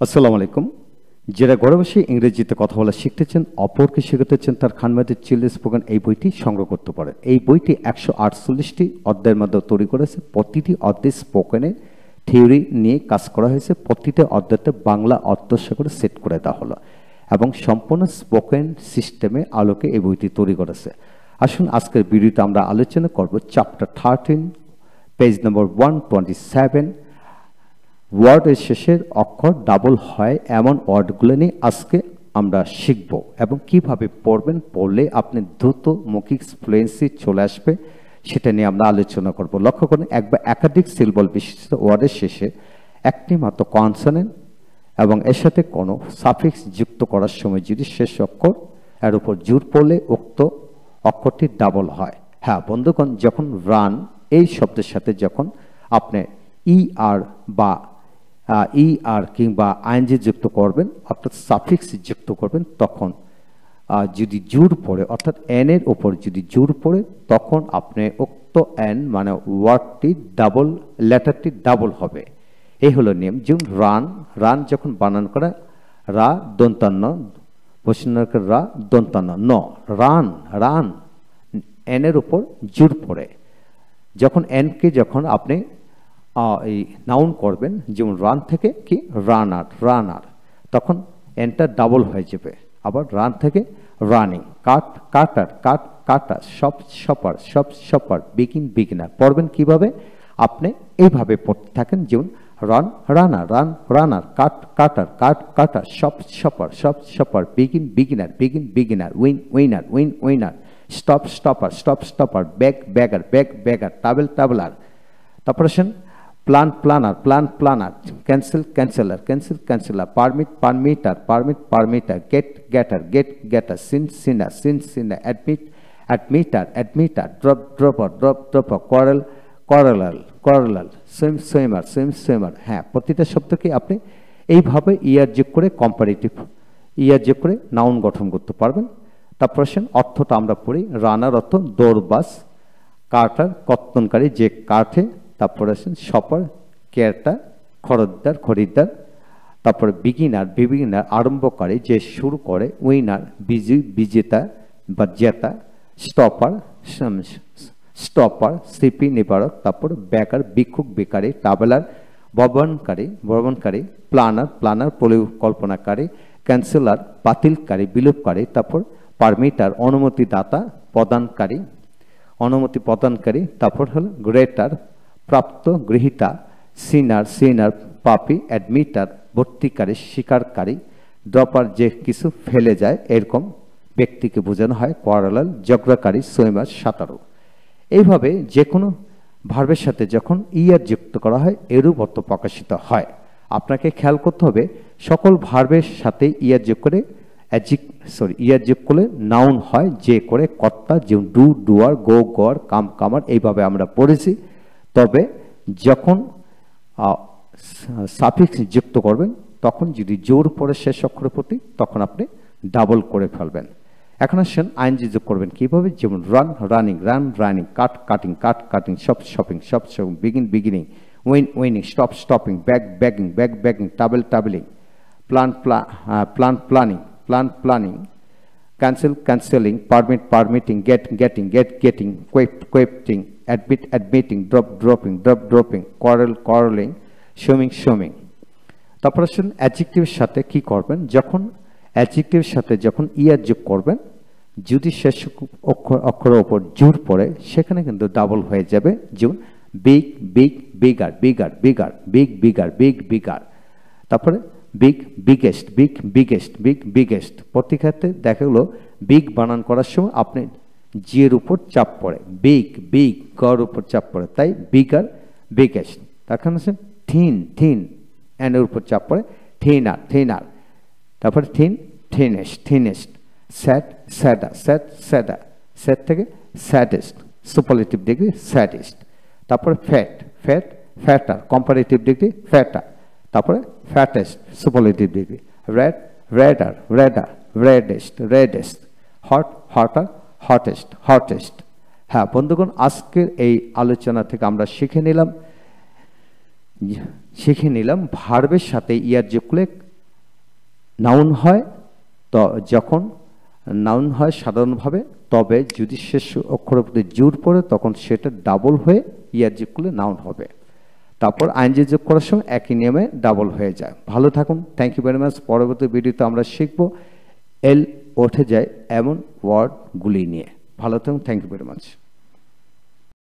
আসসালামু আলাইকুম। যারা ঘরে বসে ইংরেজিতে কথা বলা শিখতেছেন, অপরকে শেখাতেছেন, তার খানমাদের চিলড্রেন স্পোকেন এই বইটি সংগ্রহ করতে পারেন। এই বইটি 148টি অধ্যায়ের মধ্যে তৈরি করেছে। প্রতিটি অধ্যায় স্পোকেনের থিওরি নিয়ে কাজ করা হয়েছে। প্রতিটি অধ্যায়তে বাংলা অর্থ করে সেট করে দেওয়া হলো এবং সম্পূর্ণ স্পোকেন সিস্টেমে আলোকে এই বইটি তৈরি করেছে। আসুন আজকের ভিডিওতে আমরা আলোচনা করব চ্যাপ্টার 13, পেজ নম্বর 127। ওয়ার্ডের শেষের অক্ষর ডাবল হয় এমন ওয়ার্ডগুলো নিয়ে আজকে আমরা শিখব এবং কিভাবে পড়বেন, পড়লে আপনি দ্রুত মৌখিক ফ্লুয়েন্সি চলে আসবে সেটা নিয়ে আমরা আলোচনা করব। লক্ষ্য করুন, এক বা একাধিক সিম্বল বিশিষ্ট ওয়ার্ডের শেষে একটি মাত্র কনসোনেন্ট এবং এর সাথে কোনো সাফিক্স যুক্ত করার সময় যদি শেষ অক্ষর এর উপর জোর পড়লে উক্ত অক্ষরটি ডাবল হয়। হ্যাঁ বন্ধুগণ, যখন রান এই শব্দের সাথে যখন আপনি আর বা আর কিংবা আইএনজি যুক্ত করবেন, অর্থাৎ সাফিক্স যুক্ত করবেন, তখন যদি জোর পড়ে অর্থাৎ এন এর উপর যদি জোর পড়ে তখন আপনি উক্ত এন মানে ওয়ার্ডটি ডাবল, লেটারটি ডাবল হবে। এই হলো নিয়ম। যেমন রান, রান যখন বানান করে রা দন্তান্ন, বসিন্নকের রা দন্তান্ন ন, রান রান এন এর উপর জোর পড়ে। যখন এনকে যখন আপনি এই নাউন করবেন, যেমন রান থেকে কি রানার, রানার, তখন এনটা ডাবল হয়ে যাবে। আবার রান থেকে রানিং, কাট কাটার, কাট কাটা, সব shopper, shop shopper, begin beginner. পড়বেন কিভাবে? আপনি এইভাবে পড়তে থাকেন, যেমন রান রানার, রান রানার, কাট কাটার, কাট কাটার, shop shopper, shop shopper, begin beginner, begin beginner, win winner, win winner, stop stopper, stop stopper, bag bagger, bag bagger, travel traveller. তারপর আসেন plan planner, plan planner, cancel canceller, cancel canceller, permit permitter, permit permitter, get getter, get getter, sin sinner, sin sinner, admit admitter, admitter, drop dropper, drop dropper, quarrel quarreller, quarreller, swim swimmer, swim swimmer. হ্যাঁ, প্রতিটা শব্দকে আপনি এইভাবে ইয়ার যোগ করে comparative ইয়ার যোগ করে noun গঠন করতে পারবেন। তারপর আসেন অর্থটা আমরা পড়ি। রানার অর্থ দৌড়বাস, কাটার কর্তনকারী যে কাঠে, তারপর আসেন শপার কেয়ারটা খরিদ্দার, খরিদ্দার, তারপরে বিগিনার বিগিনার আরম্ভকারী যে শুরু করে, উইনার বিজেতা বা জেতা, স্টপার স্টপার সিপি নিবারক, তারপর বেকার ভিক্ষুক বেকারী, ট্রাভেলার ভ্রমণকারী ভ্রমণকারী, প্লানার প্লানার পরিকল্পনাকারী, ক্যান্সেলার বাতিলকারী বিলোপকারী, তারপর পারমিটার অনুমতিদাতা প্রদানকারী, অনুমতি প্রদানকারী, তারপর হলো গ্রেটার প্রাপ্ত গৃহীতা, সিনার সিনার পাপি, অ্যাডমিটার ভর্তিকারী স্বীকারকারী, ড্রপার যে কিছু ফেলে যায় এরকম ব্যক্তিকে বোঝানো হয়, কোয়ারেলাল ঝগড়াকারী, সুইমার সাঁতারু। এইভাবে যে কোনো ভার্বের সাথে যখন ইয়ার যুক্ত করা হয় এরূপ অর্থ প্রকাশিত হয়। আপনাকে খেয়াল করতে হবে সকল ভার্বের সাথে ইয়ার যোগ করে ইয়ার যোগ করলে নাউন হয়, যে করে কর্তা, যেমন ডু ডুয়ার, গো গর, কাম কামার, এইভাবে আমরা পড়েছি। তবে যখন সাফিক্স যুক্ত করবেন তখন যদি জোর পড়ে শেষ অক্ষরের প্রতি তখন আপনি ডাবল করে ফেলবেন। এখন আসেন আইএনজি যোগ করবেন কিভাবে, যেমন run running, run running, cut cutting, cut cutting, shop shopping, shop shopping, begin beginning, win winning, stop stopping, bag bagging, bag bagging, travel travelling, plan plan planning, plan planning, cancel cancelling, permit permitting, get getting, get getting, quaping, admit admitting, drop dropping, drop dropping, quarrel quarreling, showing showing। তারপর আসুন অ্যাডজেক্টিভের সাথে কি করবেন, যখন অ্যাডজেক্টিভের সাথে যখন ইয়ার যোগ করবেন যদি শেষ অক্ষরের ওপর জোর পড়ে সেখানে কিন্তু ডাবল হয়ে যাবে। যেমন big big bigger, bigger bigger, big bigger, big bigger, তারপরে big biggest, big biggest, big biggest. প্রতি ক্ষেত্রে দেখা গেলো বিগ বানান করার সময় আপনি জি এর উপর চাপ পড়ে, বিগ বিগ গর উপর চাপ পড়ে, তাই বিগার বিগেস্ট। তারপর আছে থিন থিন, এন এর উপর চাপ পড়ে, থিনার থিনার, তারপরে thin thinnest thinnest, sad sadder, sad sadder, sad থেকে স্যাডেস্ট, সুপারলেটিভ ডিগ্রি স্যাডেস্ট, তারপরে fat fat fatter, comparative degree fatter, তারপরে fattest, superlative degree, red redder, redder, reddest reddest, hot hotter, hottest hottest. হ্যাঁ বন্ধুগণ, আজকের এই আলোচনা থেকে আমরা শিখে নিলাম ভার্বের সাথে ইয়ার যোগ করলে নাউন হয় তো যখন নাউন হয় সাধারণভাবে, তবে যদি শেষ অক্ষরের প্রতি জোর পড়ে তখন সেটা ডাবল হয়ে ইয়ার যোগ করলে নাউন হবে। তারপর আইনজি যোগ করার সময় একই নিয়মে ডাবল হয়ে যায়। ভালো থাকুন, থ্যাংক ইউ ভেরি মাচ। পরবর্তী ভিডিওতে আমরা শিখব এল উঠে যায় এমন ওয়ার্ডগুলি নিয়ে। ভালো থাকুন, থ্যাংক ইউ ভেরি মাচ।